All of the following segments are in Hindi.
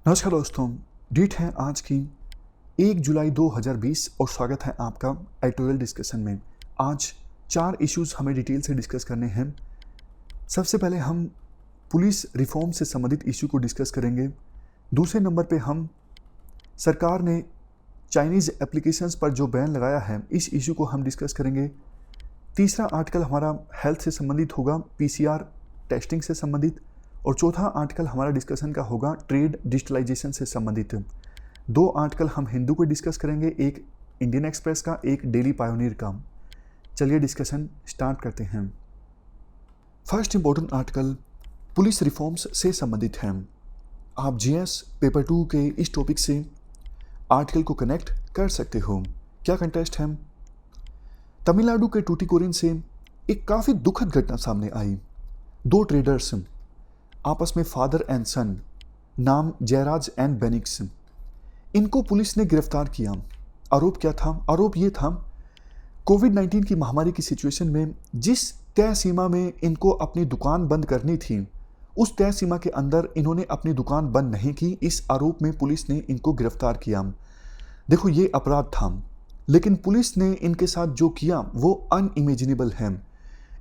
नमस्कार दोस्तों, डेट है आज की 1 जुलाई 2020 और स्वागत है आपका एडिटोरियल डिस्कशन में। आज 4 इश्यूज़ हमें डिटेल से डिस्कस करने हैं। सबसे पहले हम पुलिस रिफॉर्म से संबंधित इशू को डिस्कस करेंगे। दूसरे नंबर पे हम सरकार ने चाइनीज़ एप्लीकेशंस पर जो बैन लगाया है, इस इशू को हम डिस्कस करेंगे। तीसरा आर्टिकल हमारा हेल्थ से संबंधित होगा, PCR टेस्टिंग से संबंधित। और चौथा आर्टिकल हमारा डिस्कशन का होगा ट्रेड डिजिटलाइजेशन से संबंधित। 2 आर्टिकल हम हिंदू को डिस्कस करेंगे, एक इंडियन एक्सप्रेस का, एक डेली पायोनियर का। चलिए डिस्कशन स्टार्ट करते हैं। First important article police reforms से संबंधित है। आप GS पेपर 2 के इस टॉपिक से आर्टिकल को कनेक्ट कर सकते हो। क्या कंटेस्ट है? तमिलनाडु के टूटिकोरिन से एक काफ़ी दुखद घटना सामने आई। 2 ट्रेडर्स आपस में फादर एंड सन, नाम जयराज एंड बेनिक्स, इनको पुलिस ने गिरफ्तार किया। आरोप क्या था? आरोप ये था, कोविड-19 की महामारी की सिचुएशन में जिस तय सीमा में इनको अपनी दुकान बंद करनी थी, उस तय सीमा के अंदर इन्होंने अपनी दुकान बंद नहीं की। इस आरोप में पुलिस ने इनको गिरफ्तार किया। देखो, ये अपराध था, लेकिन पुलिस ने इनके साथ जो किया वो अनइमेजिनेबल है।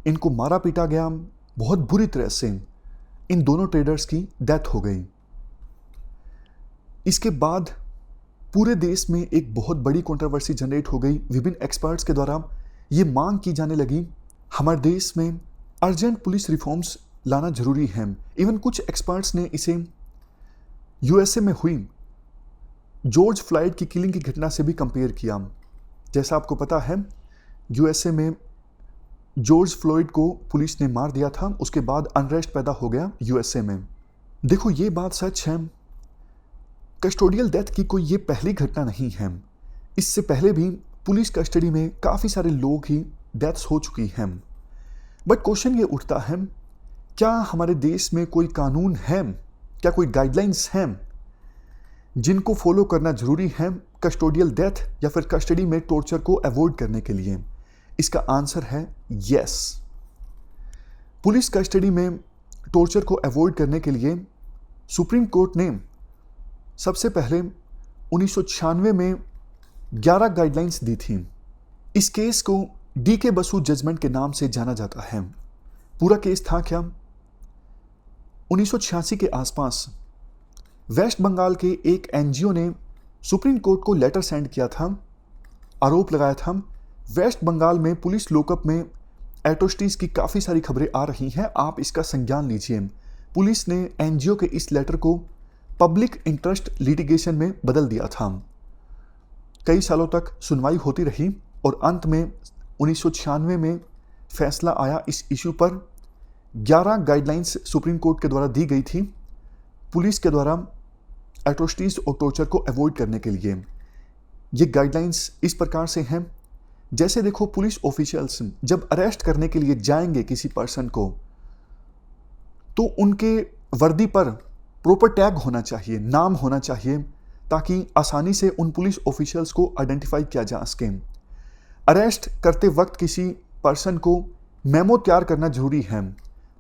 इनको मारा पीटा गया बहुत बुरी तरह से। इन दोनों ट्रेडर्स की डेथ हो गई। इसके बाद पूरे देश में एक बहुत बड़ी कंट्रोवर्सी जनरेट हो गई। विभिन्न एक्सपर्ट्स के द्वारा ये मांग की जाने लगी, हमारे देश में अर्जेंट पुलिस रिफॉर्म्स लाना जरूरी है। इवन कुछ एक्सपर्ट्स ने इसे USA में हुई जॉर्ज फ्लॉयड की किलिंग की घटना से भी कंपेयर किया। जैसा आपको पता है, USA में जॉर्ज फ्लॉयड को पुलिस ने मार दिया था, उसके बाद अनरेस्ट पैदा हो गया USA में। देखो, ये बात सच है, कस्टोडियल डेथ की कोई ये पहली घटना नहीं है। इससे पहले भी पुलिस कस्टडी में काफ़ी सारे लोग ही डेथ्स हो चुकी हैं। बट क्वेश्चन ये उठता है, क्या हमारे देश में कोई कानून है, क्या कोई गाइडलाइंस हैं जिनको फॉलो करना जरूरी है कस्टोडियल डेथ या फिर कस्टडी में टॉर्चर को अवॉइड करने के लिए? इसका आंसर है यस। पुलिस कस्टडी में टॉर्चर को अवॉइड करने के लिए सुप्रीम कोर्ट ने सबसे पहले 1996 में 11 गाइडलाइंस दी थी। इस केस को DK बसु जजमेंट के नाम से जाना जाता है। पूरा केस था क्या? 1986 के आसपास वेस्ट बंगाल के एक NGO ने सुप्रीम कोर्ट को लेटर सेंड किया था। आरोप लगाया था, वेस्ट बंगाल में पुलिस लॉकअप में एट्रोसिटीज़ की काफ़ी सारी खबरें आ रही हैं, आप इसका संज्ञान लीजिए। पुलिस ने NGO के इस लेटर को पब्लिक इंटरेस्ट लिटिगेशन में बदल दिया था। कई सालों तक सुनवाई होती रही और अंत में 1996 में फैसला आया इस इशू पर। 11 गाइडलाइंस सुप्रीम कोर्ट के द्वारा दी गई थी पुलिस के द्वारा एट्रोसिटीज़ और टॉर्चर को अवॉइड करने के लिए। ये गाइडलाइंस इस प्रकार से हैं, जैसे देखो, पुलिस ऑफिशियल्स जब अरेस्ट करने के लिए जाएंगे किसी पर्सन को, तो उनके वर्दी पर प्रॉपर टैग होना चाहिए, नाम होना चाहिए, ताकि आसानी से उन पुलिस ऑफिशियल्स को आइडेंटिफाई किया जा सके। अरेस्ट करते वक्त किसी पर्सन को मेमो तैयार करना जरूरी है,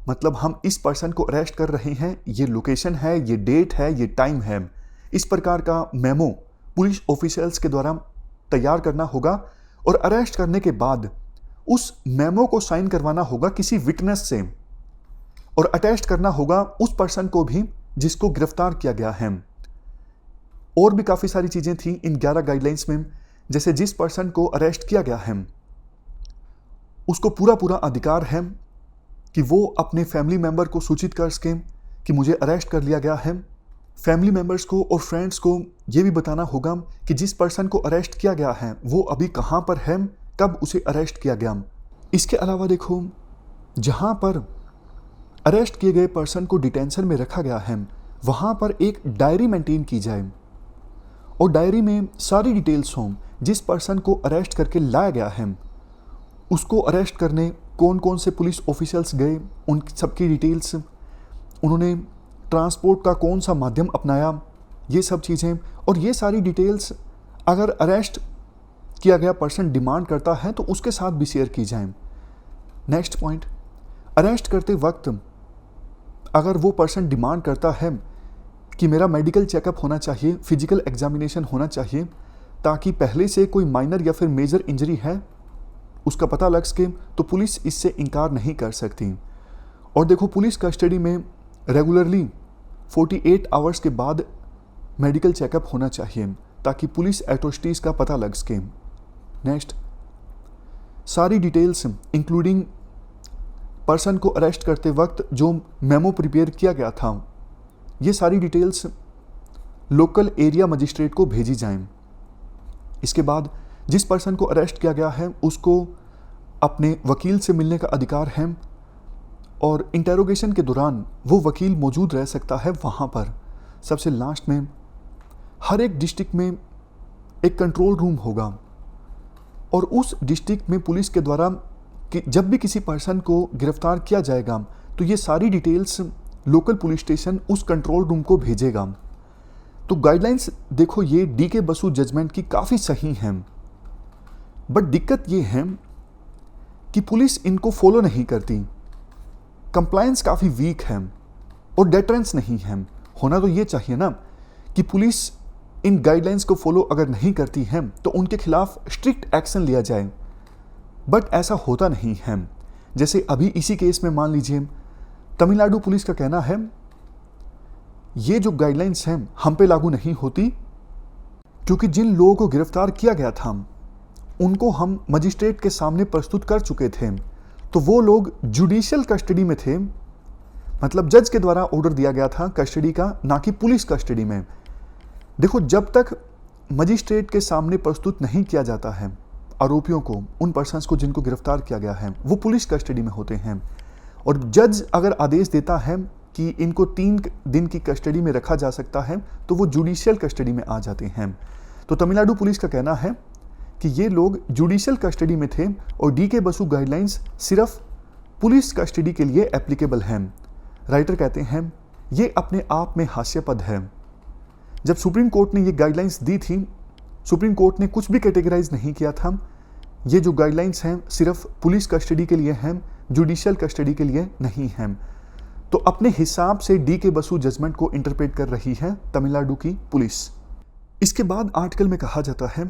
मतलब हम इस पर्सन को अरेस्ट कर रहे हैं, ये लोकेशन है, ये डेट है, ये टाइम है। इस प्रकार का मेमो पुलिस ऑफिशियल्स के द्वारा तैयार करना होगा और अरेस्ट करने के बाद उस मेमो को साइन करवाना होगा किसी विटनेस से और अटेस्ट करना होगा उस पर्सन को भी जिसको गिरफ्तार किया गया है। और भी काफ़ी सारी चीज़ें थी इन 11 गाइडलाइंस में, जैसे जिस पर्सन को अरेस्ट किया गया है उसको पूरा अधिकार है कि वो अपने फैमिली मेंबर को सूचित कर सकें कि मुझे अरेस्ट कर लिया गया है। फैमिली मेंबर्स को और फ्रेंड्स को ये भी बताना होगा कि जिस पर्सन को अरेस्ट किया गया है वो अभी कहाँ पर है, कब उसे अरेस्ट किया गया। इसके अलावा देखो, जहाँ पर अरेस्ट किए गए पर्सन को डिटेंशन में रखा गया है वहाँ पर एक डायरी मेंटेन की जाए और डायरी में सारी डिटेल्स हों। जिस पर्सन को अरेस्ट करके लाया गया है, उसको अरेस्ट करने कौन कौन से पुलिस ऑफिशियल्स गए, उन सबकी डिटेल्स, उन्होंने ट्रांसपोर्ट का कौन सा माध्यम अपनाया, ये सब चीज़ें, और ये सारी डिटेल्स अगर अरेस्ट किया गया पर्सन डिमांड करता है तो उसके साथ भी शेयर की जाएं। नेक्स्ट पॉइंट, अरेस्ट करते वक्त अगर वो पर्सन डिमांड करता है कि मेरा मेडिकल चेकअप होना चाहिए, फिजिकल एग्जामिनेशन होना चाहिए, ताकि पहले से कोई माइनर या फिर मेजर इंजरी है उसका पता लग सके, तो पुलिस इससे इनकार नहीं कर सकती। और देखो, पुलिस कस्टडी में रेगुलरली 48 आवर्स के बाद मेडिकल चेकअप होना चाहिए ताकि पुलिस एट्रोसिटीज़ का पता लग सके। नेक्स्ट, सारी डिटेल्स इंक्लूडिंग पर्सन को अरेस्ट करते वक्त जो मेमो प्रिपेयर किया गया था, ये सारी डिटेल्स लोकल एरिया मजिस्ट्रेट को भेजी जाएं। इसके बाद जिस पर्सन को अरेस्ट किया गया है उसको अपने वकील से मिलने का अधिकार है और इंटेरोगेशन के दौरान वो वकील मौजूद रह सकता है वहाँ पर। सबसे लास्ट में, हर एक डिस्ट्रिक्ट में एक कंट्रोल रूम होगा और उस डिस्ट्रिक्ट में पुलिस के द्वारा कि जब भी किसी पर्सन को गिरफ्तार किया जाएगा तो ये सारी डिटेल्स लोकल पुलिस स्टेशन उस कंट्रोल रूम को भेजेगा। तो गाइडलाइंस देखो, ये डीके बसु जजमेंट की काफ़ी सही हैं, बट दिक्कत ये है कि पुलिस इनको फॉलो नहीं करती, कंप्लायंस काफ़ी वीक है और डेटरेंस नहीं है। होना तो ये चाहिए ना कि पुलिस इन गाइडलाइंस को फॉलो अगर नहीं करती है तो उनके खिलाफ स्ट्रिक्ट एक्शन लिया जाए, बट ऐसा होता नहीं है। जैसे अभी इसी केस में मान लीजिए तमिलनाडु पुलिस का कहना है ये जो गाइडलाइंस हैं हम पे लागू नहीं होती, क्योंकि जिन लोगों को गिरफ्तार किया गया था उनको हम मजिस्ट्रेट के सामने प्रस्तुत कर चुके थे, तो वो लोग जुडिशियल कस्टडी में थे, मतलब जज के द्वारा ऑर्डर दिया गया था कस्टडी का, ना कि पुलिस कस्टडी में। देखो, जब तक मजिस्ट्रेट के सामने प्रस्तुत नहीं किया जाता है आरोपियों को, उन पर्सन्स को जिनको गिरफ्तार किया गया है, वो पुलिस कस्टडी में होते हैं। और जज अगर आदेश देता है कि इनको 3 दिन की कस्टडी में रखा जा सकता है तो वो जुडिशियल कस्टडी में आ जाते हैं। तो तमिलनाडु पुलिस का कहना है कि ये लोग जुडिशियल कस्टडी में थे और डीके बसु गाइडलाइंस सिर्फ पुलिस कस्टडी के लिए एप्लीकेबल हैं। राइटर कहते हैं ये अपने आप में हास्यास्पद है। जब सुप्रीम कोर्ट ने ये गाइडलाइंस दी थी, सुप्रीम कोर्ट ने कुछ भी कैटेगराइज नहीं किया था। ये जो गाइडलाइंस हैं सिर्फ पुलिस कस्टडी के लिए हैं, जुडिशियल कस्टडी के लिए नहीं हैं। तो अपने हिसाब से डीके बसु जजमेंट को इंटरप्रेट कर रही है तमिलनाडु की पुलिस। इसके बाद आर्टिकल में कहा जाता है,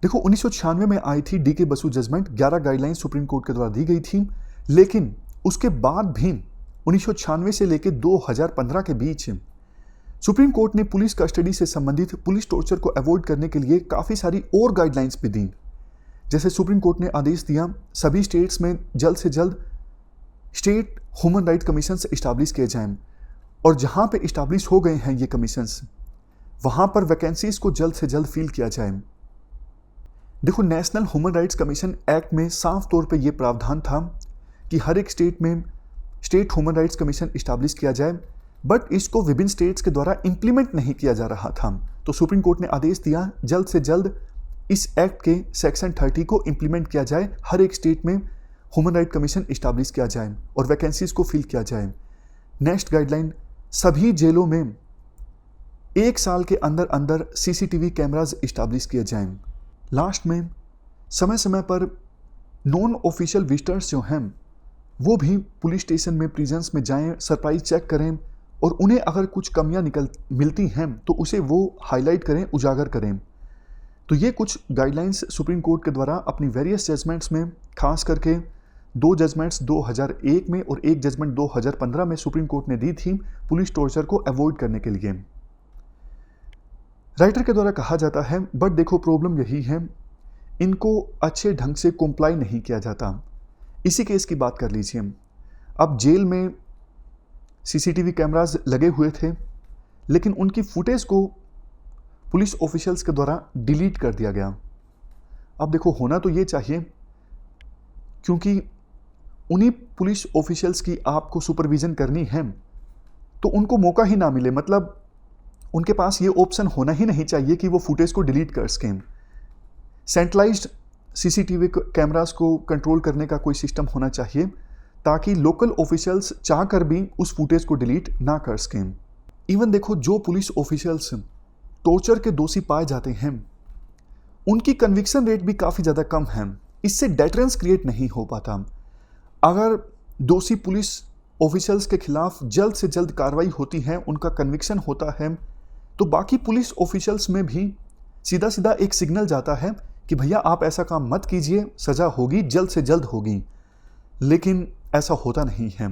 देखो 1996 में आई थी D K Basu judgment, 11 guidelines supreme court के द्वारा दी गई थी, लेकिन उसके बाद भी 1996 से लेकर 2015 के बीच सुप्रीम कोर्ट ने पुलिस कस्टडी से संबंधित पुलिस टॉर्चर को अवॉइड करने के लिए काफ़ी सारी और गाइडलाइंस भी दी। जैसे सुप्रीम कोर्ट ने आदेश दिया सभी स्टेट्स में जल्द से जल्द state human right commissions establish किए जाएं, और जहां पे इस्टाब्लिश हो गए हैं ये कमीशंस, वहां पर वैकेंसीज को जल्द से जल्द फिल किया जाए। देखो, national human rights commission act में साफ तौर पे ये प्रावधान था कि हर एक स्टेट में state human rights commission establish किया जाए, बट इसको विभिन्न स्टेट्स के द्वारा इंप्लीमेंट नहीं किया जा रहा था। तो सुप्रीम कोर्ट ने आदेश दिया जल्द से जल्द इस एक्ट के सेक्शन 30 को इंप्लीमेंट किया जाए, हर एक स्टेट में ह्यूमन राइट कमीशन इस्टाब्लिश किया जाए और वैकेंसीज को फिल किया जाए। नेक्स्ट गाइडलाइन, सभी जेलों में 1 साल के अंदर अंदर सीसीटीवी कैमराज इस्टाब्लिश किए जाएं। लास्ट में समय समय पर नॉन ऑफिशियल विजिटर्स जो हैं वो भी पुलिस स्टेशन में, प्रिजन्स में जाएं, सरप्राइज चेक करें और उन्हें अगर कुछ कमियां मिलती हैं तो उसे वो हाईलाइट करें, उजागर करें। तो ये कुछ गाइडलाइंस सुप्रीम कोर्ट के द्वारा अपनी वेरियस जजमेंट्स में, खास करके 2 जजमेंट्स 2001 में और 1 जजमेंट 2015 में सुप्रीम कोर्ट ने दी थी पुलिस टॉर्चर को अवॉइड करने के लिए। राइटर के द्वारा कहा जाता है, बट देखो प्रॉब्लम यही है, इनको अच्छे ढंग से कंप्लाई नहीं किया जाता। इसी केस की बात कर लीजिए। अब जेल में सीसीटीवी कैमरास लगे हुए थे, लेकिन उनकी फुटेज को पुलिस ऑफिशियल्स के द्वारा डिलीट कर दिया गया। अब देखो, होना तो ये चाहिए, क्योंकि उन्हीं पुलिस ऑफिशियल्स की आपको सुपरविजन करनी है, तो उनको मौका ही ना मिले, मतलब उनके पास ये ऑप्शन होना ही नहीं चाहिए कि वो फुटेज को डिलीट कर सकें। सेंट्रलाइज्ड सीसीटीवी कैमरास को कंट्रोल करने का कोई सिस्टम होना चाहिए ताकि लोकल ऑफिशियल्स चाहकर भी उस फुटेज को डिलीट ना कर सकें। इवन देखो, जो पुलिस ऑफिशियल्स टॉर्चर के दोषी पाए जाते हैं उनकी कन्विक्शन रेट भी काफ़ी ज़्यादा कम है। इससे डेटरेंस क्रिएट नहीं हो पाता। अगर दोषी पुलिस ऑफिशियल्स के खिलाफ जल्द से जल्द कार्रवाई होती है, उनका कन्विक्शन होता है, तो बाकी पुलिस ऑफिशियल्स में भी सीधा सीधा एक सिग्नल जाता है कि भैया आप ऐसा काम मत कीजिए, सज़ा होगी, जल्द से जल्द होगी। लेकिन ऐसा होता नहीं है।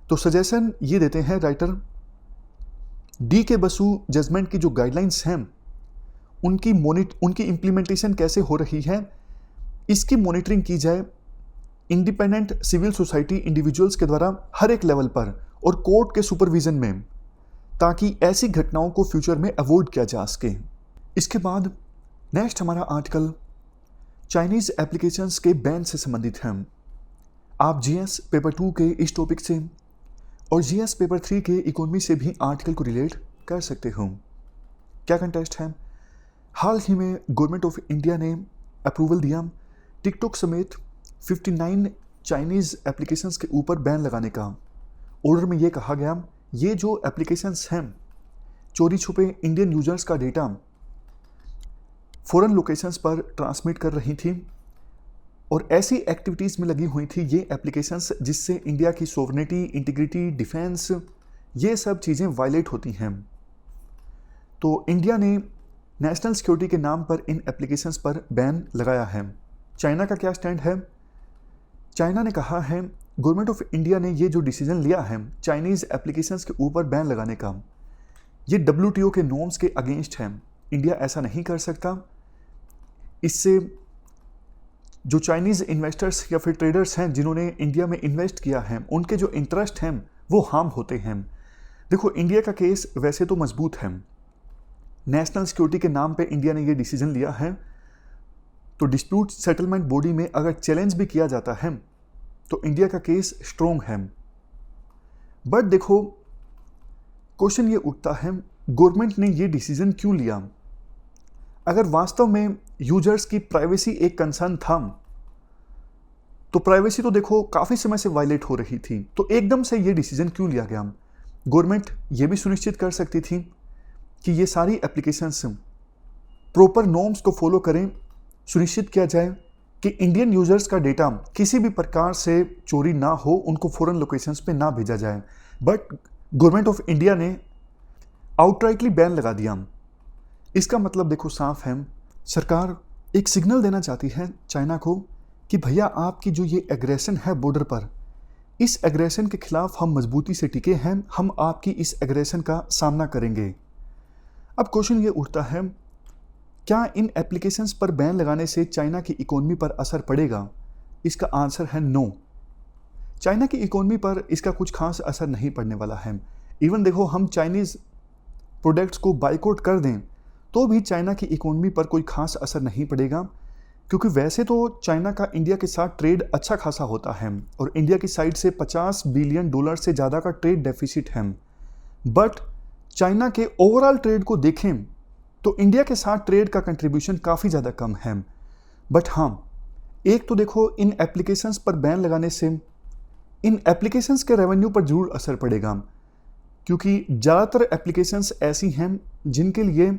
तो सजेशन ये देते हैं राइटर डी के बसु जजमेंट की जो गाइडलाइंस हैं उनकी इम्प्लीमेंटेशन कैसे हो रही है, इसकी मॉनिटरिंग की जाए इंडिपेंडेंट सिविल सोसाइटी इंडिविजुअल्स के द्वारा हर एक लेवल पर और कोर्ट के सुपरविजन में, ताकि ऐसी घटनाओं को फ्यूचर में अवॉइड किया जा सके। इसके बाद नेक्स्ट हमारा आर्टिकल चाइनीज़ एप्लीकेशंस के बैन से संबंधित है। आप जीएस पेपर 2 के इस टॉपिक से और जीएस पेपर 3 के इकोनॉमी से भी आर्टिकल को रिलेट कर सकते हो। क्या कंटेस्ट है? हाल ही में गवर्नमेंट ऑफ इंडिया ने अप्रूवल दिया टिकटॉक समेत 59 चाइनीज़ एप्लीकेशंस के ऊपर बैन लगाने का। ऑर्डर में ये कहा गया ये जो एप्लीकेशंस हैं चोरी छुपे इंडियन यूजर्स का डेटा फॉरेन लोकेशंस पर ट्रांसमिट कर रही थी और ऐसी एक्टिविटीज़ में लगी हुई थी ये एप्लीकेशंस जिससे इंडिया की सोवरेनिटी, इंटीग्रिटी, डिफेंस, ये सब चीज़ें वायलेट होती हैं। तो इंडिया ने नेशनल सिक्योरिटी के नाम पर इन एप्लीकेशंस पर बैन लगाया है। चाइना का क्या स्टैंड है? चाइना ने कहा है गवर्नमेंट ऑफ इंडिया ने ये जो डिसीजन लिया है चाइनीज़ एप्लीकेशंस के ऊपर बैन लगाने का, ये WTO के नॉर्म्स के अगेंस्ट है। इंडिया ऐसा नहीं कर सकता। इससे जो चाइनीज़ इन्वेस्टर्स या फिर ट्रेडर्स हैं जिन्होंने इंडिया में इन्वेस्ट किया है उनके जो इंटरेस्ट हैं वो हार्म होते हैं। देखो इंडिया का केस वैसे तो मजबूत है, नेशनल सिक्योरिटी के नाम पे इंडिया ने ये डिसीजन लिया है, तो डिस्प्यूट सेटलमेंट बॉडी में अगर चैलेंज भी किया जाता है तो इंडिया का केस स्ट्रोंग है। बट देखो क्वेश्चन ये उठता है गवर्नमेंट ने ये डिसीजन क्यों लिया? अगर वास्तव में यूजर्स की प्राइवेसी एक कंसर्न था तो प्राइवेसी तो देखो काफ़ी समय से वायलेट हो रही थी, तो एकदम से ये डिसीजन क्यों लिया गया? गवर्नमेंट ये भी सुनिश्चित कर सकती थी कि ये सारी एप्लीकेशंस प्रॉपर नॉर्म्स को फॉलो करें, सुनिश्चित किया जाए कि इंडियन यूजर्स का डेटा किसी भी प्रकार से चोरी ना हो, उनको फॉरेन लोकेशंस पे ना भेजा जाए। बट गवर्नमेंट ऑफ इंडिया ने आउटराइटली बैन लगा दिया। इसका मतलब देखो साफ है, सरकार एक सिग्नल देना चाहती है चाइना को कि भैया आपकी जो ये एग्रेशन है बॉर्डर पर, इस एग्रेशन के खिलाफ हम मजबूती से टिके हैं, हम आपकी इस एग्रेशन का सामना करेंगे। अब क्वेश्चन ये उठता है क्या इन एप्लीकेशंस पर बैन लगाने से चाइना की इकोनॉमी पर असर पड़ेगा? इसका आंसर है नो। चाइना की इकोनॉमी पर इसका कुछ खास असर नहीं पड़ने वाला है। इवन देखो हम चाइनीज़ प्रोडक्ट्स को बाइकआउट कर दें तो भी चाइना की इकोनॉमी पर कोई खास असर नहीं पड़ेगा, क्योंकि वैसे तो चाइना का इंडिया के साथ ट्रेड अच्छा खासा होता है और इंडिया की साइड से $50 बिलियन से ज़्यादा का ट्रेड डेफिसिट है। बट चाइना के ओवरऑल ट्रेड को देखें तो इंडिया के साथ ट्रेड का कंट्रीब्यूशन काफ़ी ज़्यादा कम है। बट हाँ, एक तो देखो इन एप्लीकेशंस पर बैन लगाने से इन एप्लीकेशंस के रेवेन्यू पर जरूर असर पड़ेगा, क्योंकि ज़्यादातर एप्लीकेशंस ऐसी हैं जिनके लिए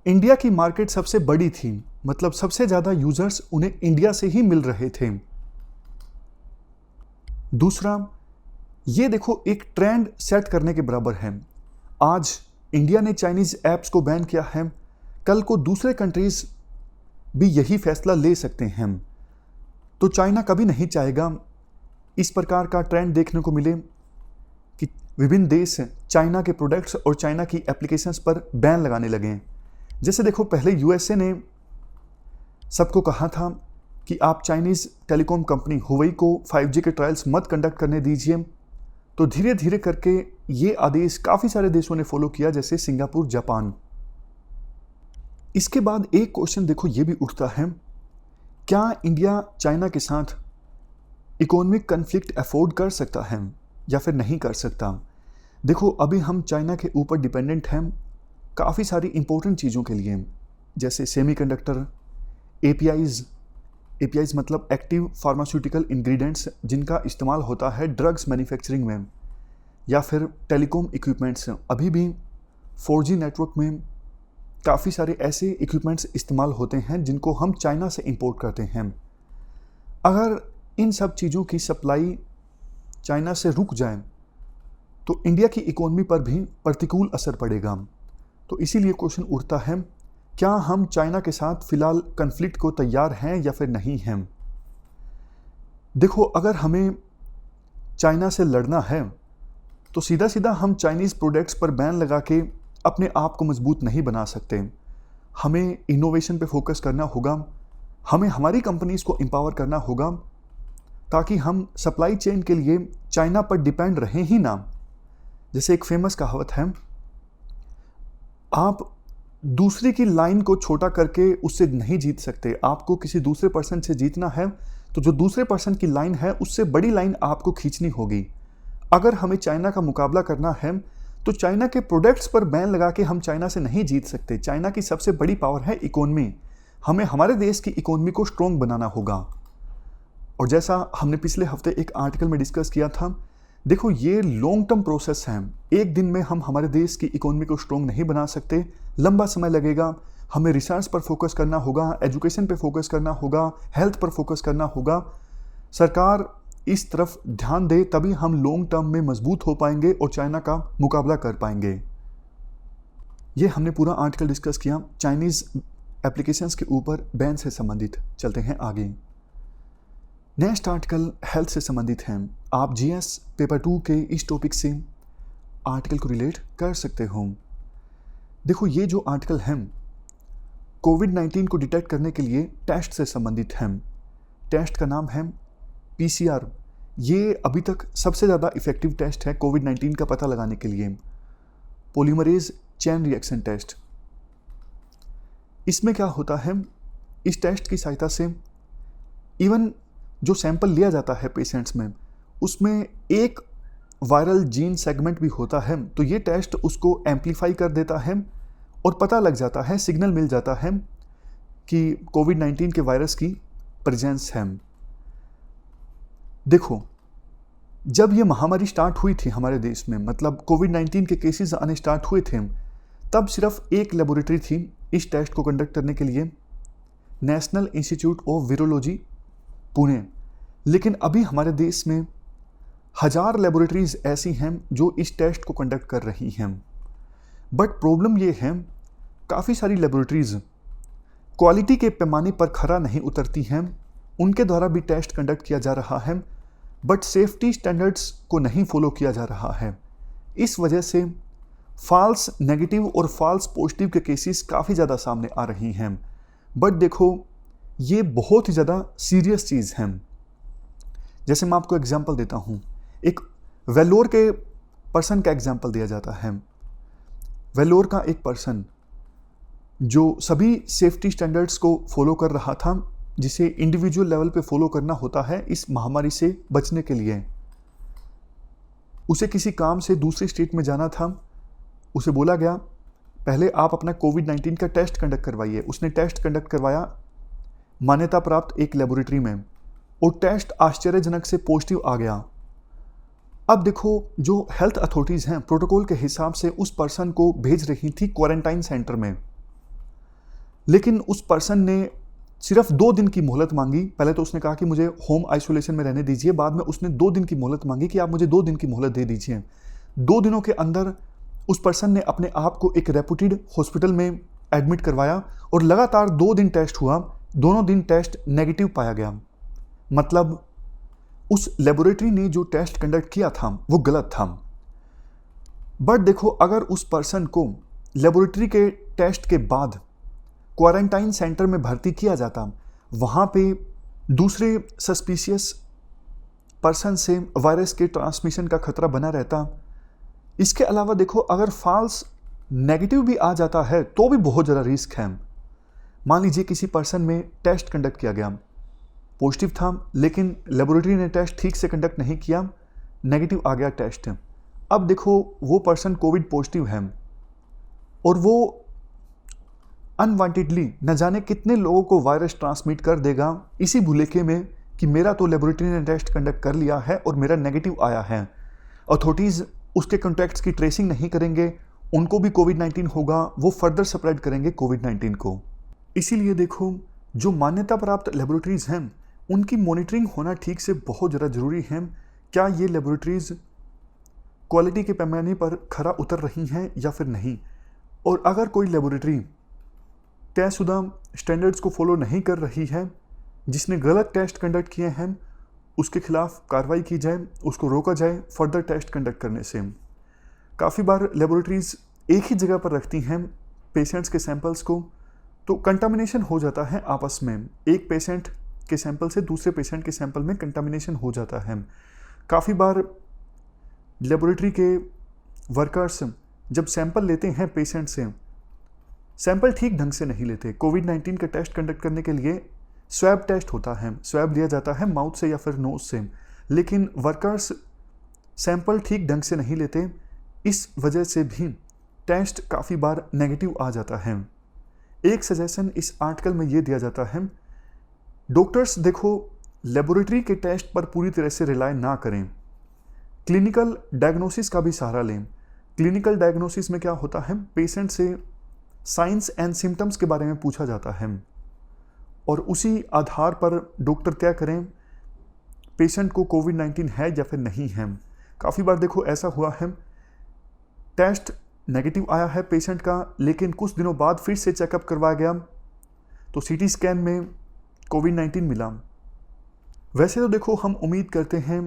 इंडिया की मार्केट सबसे बड़ी थी, मतलब सबसे ज़्यादा यूजर्स उन्हें इंडिया से ही मिल रहे थे। दूसरा, ये देखो एक ट्रेंड सेट करने के बराबर है। आज इंडिया ने चाइनीज़ ऐप्स को बैन किया है, कल को दूसरे कंट्रीज़ भी यही फैसला ले सकते हैं। तो चाइना कभी नहीं चाहेगा इस प्रकार का ट्रेंड देखने को मिले कि विभिन्न देश चाइना के प्रोडक्ट्स और चाइना की एप्लीकेशंस पर बैन लगाने लगें। जैसे देखो पहले यूएसए ने सबको कहा था कि आप चाइनीज़ टेलीकॉम कंपनी हुवई को 5G के ट्रायल्स मत कंडक्ट करने दीजिए, तो धीरे धीरे करके ये आदेश काफ़ी सारे देशों ने फॉलो किया, जैसे सिंगापुर, जापान। इसके बाद एक क्वेश्चन देखो ये भी उठता है, क्या इंडिया चाइना के साथ इकोनॉमिक कन्फ्लिक्ट अफोर्ड कर सकता है या फिर नहीं कर सकता? देखो अभी हम चाइना के ऊपर डिपेंडेंट हैं काफ़ी सारी इंपॉर्टेंट चीज़ों के लिए, जैसे सेमीकंडक्टर, एपीआईज मतलब एक्टिव फार्मास्यूटिकल इंग्रेडिएंट्स जिनका इस्तेमाल होता है ड्रग्स मैन्युफैक्चरिंग में, या फिर टेलीकॉम इक्विपमेंट्स। अभी भी 4G नेटवर्क में काफ़ी सारे ऐसे इक्विपमेंट्स इस्तेमाल होते हैं जिनको हम चाइना से इंपोर्ट करते हैं। अगर इन सब चीज़ों की सप्लाई चाइना से रुक जाएं तो इंडिया की इकोनॉमी पर भी प्रतिकूल असर पड़ेगा। तो इसीलिए क्वेश्चन उठता है, क्या हम चाइना के साथ फिलहाल कन्फ्लिक्ट को तैयार हैं या फिर नहीं हैं? देखो, अगर हमें चाइना से लड़ना है तो सीधा सीधा हम चाइनीज़ प्रोडक्ट्स पर बैन लगा के अपने आप को मजबूत नहीं बना सकते। हमें इनोवेशन पे फोकस करना होगा, हमें हमारी कंपनीज को एम्पावर करना होगा ताकि हम सप्लाई चेन के लिए चाइना पर डिपेंड रहें ही ना। जैसे एक फेमस कहावत है, आप दूसरे की लाइन को छोटा करके उससे नहीं जीत सकते। आपको किसी दूसरे पर्सन से जीतना है तो जो दूसरे पर्सन की लाइन है उससे बड़ी लाइन आपको खींचनी होगी। अगर हमें चाइना का मुकाबला करना है तो चाइना के प्रोडक्ट्स पर बैन लगा के हम चाइना से नहीं जीत सकते। चाइना की सबसे बड़ी पावर है इकोनॉमी। हमें हमारे देश की इकोनॉमी को स्ट्रॉन्ग बनाना होगा। और जैसा हमने पिछले हफ्ते एक आर्टिकल में डिस्कस किया था, देखो ये लॉन्ग टर्म प्रोसेस है। एक दिन में हम हमारे देश की इकोनॉमी को स्ट्रॉन्ग नहीं बना सकते, लंबा समय लगेगा। हमें रिसर्च पर फोकस करना होगा, एजुकेशन पे फोकस करना होगा, हेल्थ पर फोकस करना होगा। सरकार इस तरफ ध्यान दे तभी हम लॉन्ग टर्म में मजबूत हो पाएंगे और चाइना का मुकाबला कर पाएंगे। ये हमने पूरा आर्टिकल डिस्कस किया चाइनीज़ एप्लीकेशंस के ऊपर बैन से संबंधित। चलते हैं आगे। नेक्स्ट आर्टिकल हेल्थ से संबंधित है। आप जीएस पेपर 2 के इस टॉपिक से आर्टिकल को रिलेट कर सकते हो। देखो, ये जो आर्टिकल है कोविड-19 को डिटेक्ट करने के लिए टेस्ट से संबंधित है। टेस्ट का नाम है PCR। ये अभी तक सबसे ज़्यादा इफेक्टिव टेस्ट है कोविड-19 का पता लगाने के लिए, पॉलीमरेज चेन रिएक्शन टेस्ट। इसमें क्या होता है, इस टेस्ट की सहायता से इवन जो सैंपल लिया जाता है पेशेंट्स में, उसमें एक वायरल जीन सेगमेंट भी होता है, तो ये टेस्ट उसको एम्पलीफाई कर देता है और पता लग जाता है, सिग्नल मिल जाता है कि कोविड-19 के वायरस की प्रेजेंस है। देखो, जब ये महामारी स्टार्ट हुई थी हमारे देश में, मतलब कोविड-19 के केसेस आने स्टार्ट हुए थे, तब सिर्फ एक लेबोरेटरी थी इस टेस्ट को कंडक्ट करने के लिए, national institute of virology Pune. लेकिन अभी हमारे देश में 1000 लेबोरेटरीज ऐसी हैं जो इस टेस्ट को कंडक्ट कर रही हैं। बट प्रॉब्लम ये है, काफ़ी सारी लेबोरेटरीज क्वालिटी के पैमाने पर खरा नहीं उतरती हैं। उनके द्वारा भी टेस्ट कंडक्ट किया जा रहा है बट सेफ्टी स्टैंडर्ड्स को नहीं फॉलो किया जा रहा है। इस वजह से फॉल्स नेगेटिव और फॉल्स पॉजिटिव के केसेस काफ़ी ज़्यादा सामने आ रही हैं। बट देखो, ये बहुत ही ज़्यादा सीरियस चीज़ है। जैसे मैं आपको एग्जांपल देता हूँ, एक वेल्लोर के पर्सन का एग्जांपल दिया जाता है। वेल्लोर का एक पर्सन जो सभी सेफ्टी स्टैंडर्ड्स को फॉलो कर रहा था, जिसे इंडिविजुअल लेवल पे फॉलो करना होता है इस महामारी से बचने के लिए। उसे किसी काम से दूसरी स्टेट में जाना था। उसे बोला गया, पहले आप अपना कोविड-19 का टेस्ट कंडक्ट करवाइए। उसने टेस्ट कंडक्ट करवाया मान्यता प्राप्त एक लेबोरेटरी में, और टेस्ट आश्चर्यजनक से पॉजिटिव आ गया। अब देखो, जो हेल्थ अथॉरिटीज़ हैं प्रोटोकॉल के हिसाब से उस पर्सन को भेज रही थी क्वारंटाइन सेंटर में, लेकिन उस पर्सन ने सिर्फ 2 दिन की मोहलत मांगी। पहले तो उसने कहा कि मुझे होम आइसोलेशन में रहने दीजिए, बाद में उसने 2 दिन की मोहलत मांगी कि आप मुझे 2 दिन की मोहलत दे दीजिए। 2 दिनों के अंदर उस पर्सन ने अपने आप को एक रेपुटेड हॉस्पिटल में एडमिट करवाया और लगातार 2 दिन टेस्ट हुआ। दोनों दिन टेस्ट नेगेटिव पाया गया। मतलब उस लेबोरेटरी ने जो टेस्ट कंडक्ट किया था वो गलत था। बट देखो, अगर उस पर्सन को लेबोरेटरी के टेस्ट के बाद क्वारंटाइन सेंटर में भर्ती किया जाता, वहाँ पे दूसरे सस्पिशियस पर्सन से वायरस के ट्रांसमिशन का खतरा बना रहता। इसके अलावा देखो, अगर फॉल्स नेगेटिव भी आ जाता है तो भी बहुत ज़्यादा रिस्क है। मान लीजिए किसी पर्सन में टेस्ट कंडक्ट किया गया, पॉजिटिव था, लेकिन लेबोरेटरी ने टेस्ट ठीक से कंडक्ट नहीं किया, नेगेटिव आ गया टेस्ट। अब देखो, वो पर्सन कोविड पॉजिटिव है और वो अनवांटेडली न जाने कितने लोगों को वायरस ट्रांसमिट कर देगा, इसी भुलेखे में कि मेरा तो लेबोरेटरी ने टेस्ट कंडक्ट कर लिया है और मेरा नेगेटिव आया है। अथॉरिटीज़ उसके कॉन्टैक्ट्स की ट्रेसिंग नहीं करेंगे, उनको भी कोविड-19 होगा, वो फर्दर स्प्रेड करेंगे कोविड-19 को। इसीलिए देखो, जो मान्यता प्राप्त लेबोरेटरीज़ हैं उनकी मॉनिटरिंग होना ठीक से बहुत ज़्यादा ज़रूरी है, क्या ये लेबोरेटरीज क्वालिटी के पैमाने पर खरा उतर रही हैं या फिर नहीं, और अगर कोई लेबोरेटरी तयशुदा स्टैंडर्ड्स को फॉलो नहीं कर रही है, जिसने गलत टेस्ट कंडक्ट किए हैं, उसके खिलाफ कार्रवाई की जाए, उसको रोका जाए फर्दर टेस्ट कंडक्ट करने से। काफ़ी बार लेबोरेटरीज एक ही जगह पर रखती हैं पेशेंट्स के सैंपल्स को, तो कंटामिनेशन हो जाता है आपस में, एक पेशेंट के सैंपल से दूसरे पेशेंट के सैंपल में कंटामिनेशन हो जाता है। काफ़ी बार लेबोरेटरी के वर्कर्स जब सैंपल लेते हैं पेशेंट से, सैंपल ठीक ढंग से नहीं लेते। कोविड-19 का टेस्ट कंडक्ट करने के लिए स्वैब टेस्ट होता है, स्वैब लिया जाता है माउथ से या फिर नोज से, लेकिन वर्कर्स सैंपल ठीक ढंग से नहीं लेते, इस वजह से भी टेस्ट काफ़ी बार नेगेटिव आ जाता है। एक सजेशन इस आर्टिकल में ये दिया जाता है, डॉक्टर्स देखो लेबोरेटरी के टेस्ट पर पूरी तरह से रिलाय ना करें, क्लिनिकल डायग्नोसिस का भी सहारा लें। क्लिनिकल डायग्नोसिस में क्या होता है, पेशेंट से साइंस एंड सिम्टम्स के बारे में पूछा जाता है और उसी आधार पर डॉक्टर तय करें पेशेंट को कोविड-19 है या फिर नहीं है। काफ़ी बार देखो ऐसा हुआ है, टेस्ट नेगेटिव आया है पेशेंट का, लेकिन कुछ दिनों बाद फिर से चेकअप करवाया गया तो सीटी स्कैन में कोविड-19 मिला। वैसे तो देखो हम उम्मीद करते हैं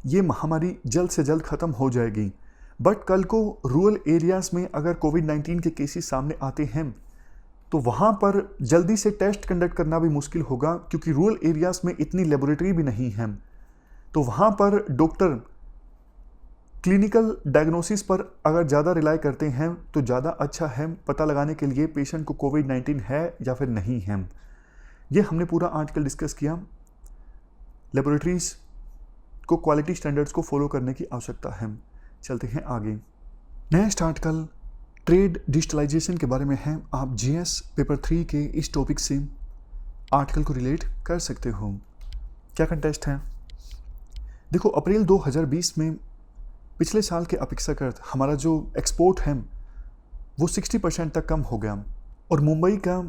ये महामारी जल्द से जल्द ख़त्म हो जाएगी, बट कल को रूरल एरियाज़ में अगर कोविड-19 के केसेस सामने आते हैं तो वहाँ पर जल्दी से टेस्ट कंडक्ट करना भी मुश्किल होगा, क्योंकि रूरल एरियाज़ में इतनी लेबोरेटरी भी नहीं है। तो वहाँ पर डॉक्टर क्लिनिकल डायग्नोसिस पर अगर ज़्यादा रिलाय करते हैं तो ज़्यादा अच्छा है पता लगाने के लिए पेशेंट को कोविड-19 है या फिर नहीं है। ये हमने पूरा आर्टिकल डिस्कस किया। लेबोरेटरीज़ को क्वालिटी स्टैंडर्ड्स को फॉलो करने की आवश्यकता है। चलते हैं आगे। नेक्स्ट आर्टिकल ट्रेड डिजिटलाइजेशन के बारे में है। आप जीएस पेपर 3 के इस टॉपिक से आर्टिकल को रिलेट कर सकते हो। क्या कंटेस्ट है? देखो, अप्रैल 2020 में पिछले साल के अपेक्षाकृत हमारा जो एक्सपोर्ट है वो 60% तक कम हो गया, और मुंबई का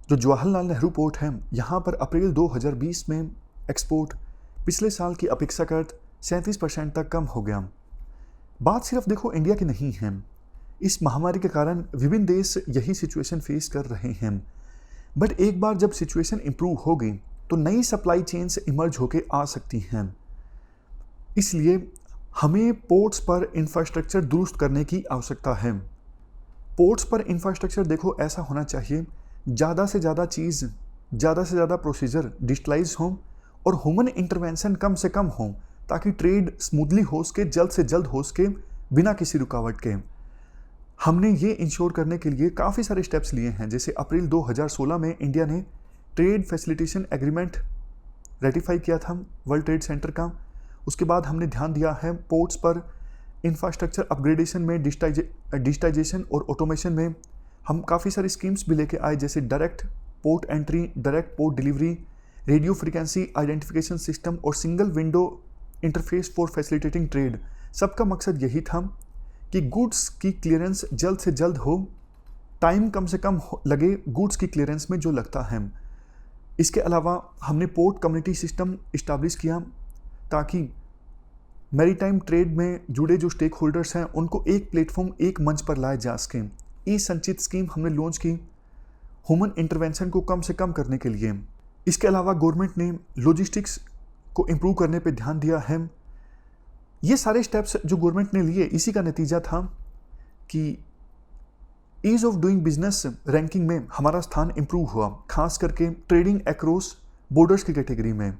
जो जवाहरलाल नेहरू पोर्ट है यहाँ पर अप्रैल 2020 में एक्सपोर्ट पिछले साल की अपेक्षाकृत 37% तक कम हो गया। बात सिर्फ देखो इंडिया की नहीं है, इस महामारी के कारण विभिन्न देश यही सिचुएशन फेस कर रहे हैं। बट एक बार जब सिचुएशन इम्प्रूव होगी तो नई सप्लाई चेन्स इमर्ज होके आ सकती हैं। इसलिए हमें पोर्ट्स पर इंफ्रास्ट्रक्चर दुरुस्त करने की आवश्यकता है। पोर्ट्स पर इंफ्रास्ट्रक्चर देखो ऐसा होना चाहिए, ज़्यादा से ज़्यादा चीज़, ज़्यादा से ज़्यादा प्रोसीजर डिजिटलाइज हों और ह्यूमन इंटरवेंशन कम से कम हो, ताकि ट्रेड स्मूथली हो सके, जल्द से जल्द हो सके, बिना किसी रुकावट के। हमने ये इंश्योर करने के लिए काफ़ी सारे स्टेप्स लिए हैं। जैसे अप्रैल 2016 में इंडिया ने ट्रेड फैसिलिटेशन एग्रीमेंट रेटिफाई किया था वर्ल्ड ट्रेड सेंटर का। उसके बाद हमने ध्यान दिया है पोर्ट्स पर इंफ्रास्ट्रक्चर अपग्रेडेशन में, डिजिटाइजेशन और ऑटोमेशन में हम काफ़ी सारी स्कीम्स भी लेके आए, जैसे direct port entry, direct port delivery, radio frequency identification system और single window interface for facilitating trade. सबका मकसद यही था कि गुड्स की क्लियरेंस जल्द से जल्द हो, टाइम कम से कम लगे गुड्स की क्लियरेंस में जो लगता है। इसके अलावा हमने पोर्ट कम्युनिटी सिस्टम इस्टेब्लिश किया ताकि मैरीटाइम ट्रेड में जुड़े जो स्टेक होल्डर्स हैं उनको एक प्लेटफॉर्म, एक मंच पर लाए जा सकें। ई संचित स्कीम हमने लॉन्च की ह्यूमन इंटरवेंशन को कम से कम करने के लिए। इसके अलावा गवर्नमेंट ने लॉजिस्टिक्स को इम्प्रूव करने पर ध्यान दिया है। ये सारे स्टेप्स जो गवर्नमेंट ने लिए, इसी का नतीजा था कि ease of doing business ranking में हमारा स्थान इम्प्रूव हुआ, खास करके ट्रेडिंग अक्रॉस बॉर्डर्स की कैटेगरी में।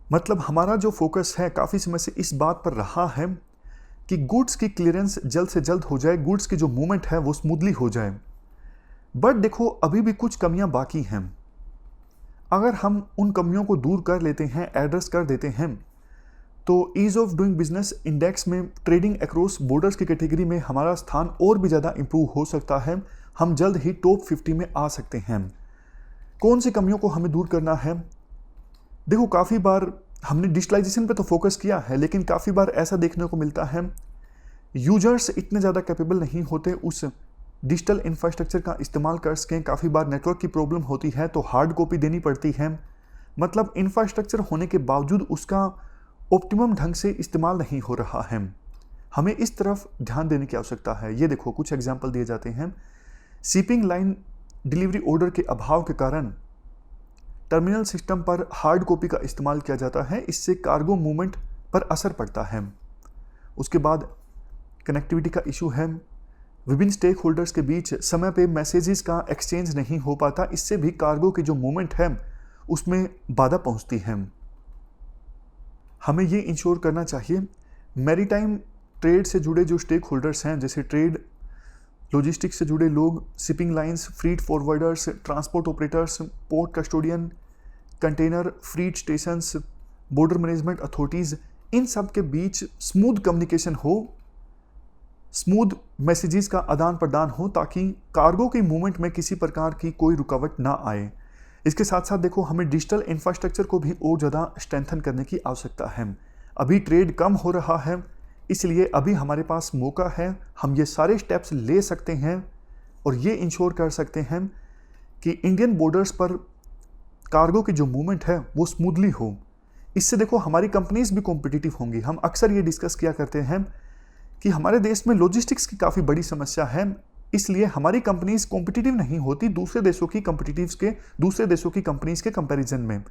मतलब हमारा जो फोकस है काफ़ी समय से इस बात पर रहा है कि गुड्स की क्लियरेंस जल्द से जल्द हो जाए, गुड्स की जो मूवमेंट है वो स्मूथली हो जाए। बट देखो अभी भी कुछ कमियां बाकी हैं। अगर हम उन कमियों को दूर कर लेते हैं, एड्रेस कर देते हैं, तो ease of doing business index में ट्रेडिंग अक्रॉस बॉर्डर्स की कैटेगरी में हमारा स्थान और भी ज़्यादा इंप्रूव हो सकता है। हम जल्द ही टॉप 50 में आ सकते हैं। कौन सी कमियों को हमें दूर करना है? देखो, काफ़ी बार हमने डिजिटलाइजेशन पे तो फोकस किया है, लेकिन काफ़ी बार ऐसा देखने को मिलता है यूजर्स इतने ज़्यादा कैपेबल नहीं होते उस डिजिटल इंफ्रास्ट्रक्चर का इस्तेमाल कर सकें। काफ़ी बार नेटवर्क की प्रॉब्लम होती है तो हार्ड कॉपी देनी पड़ती है, मतलब इंफ्रास्ट्रक्चर होने के बावजूद उसका ऑप्टिमम ढंग से इस्तेमाल नहीं हो रहा है। हमें इस तरफ ध्यान देने की आवश्यकता है। ये देखो कुछ एग्जाम्पल दिए जाते हैं। शिपिंग लाइन डिलीवरी ऑर्डर के अभाव के कारण टर्मिनल सिस्टम पर हार्ड कॉपी का इस्तेमाल किया जाता है, इससे कार्गो मूवमेंट पर असर पड़ता है। उसके बाद कनेक्टिविटी का इशू है। विभिन्न स्टेक होल्डर्स के बीच समय पे मैसेजेस का एक्सचेंज नहीं हो पाता, इससे भी कार्गो की जो मूवमेंट है उसमें बाधा पहुंचती है। हमें ये इंश्योर करना चाहिए मैरीटाइम ट्रेड से जुड़े जो स्टेक होल्डर्स हैं, जैसे ट्रेड लॉजिस्टिक्स से जुड़े लोग, shipping lines, freight forwarders, transport operators, port custodian, container freight stations, border management authorities, इन सब के बीच स्मूथ कम्युनिकेशन हो, स्मूथ मैसेजेस का आदान प्रदान हो, ताकि कार्गो की मूवमेंट में किसी प्रकार की कोई रुकावट ना आए। इसके साथ साथ देखो हमें डिजिटल इंफ्रास्ट्रक्चर को भी और ज़्यादा स्ट्रेंथन करने की आवश्यकता है। अभी ट्रेड कम हो रहा है, इसलिए अभी हमारे पास मौका है, हम ये सारे स्टेप्स ले सकते हैं और ये इंश्योर कर सकते हैं कि इंडियन बॉर्डर्स पर कार्गो की जो मूवमेंट है वो स्मूथली हो। इससे देखो हमारी कंपनीज भी कॉम्पिटिटिव होंगी। हम अक्सर ये डिस्कस किया करते हैं कि हमारे देश में लॉजिस्टिक्स की काफ़ी बड़ी समस्या है, इसलिए हमारी कंपनीज कॉम्पिटिटिव नहीं होती दूसरे देशों की कंपनीज के कंपैरिजन में।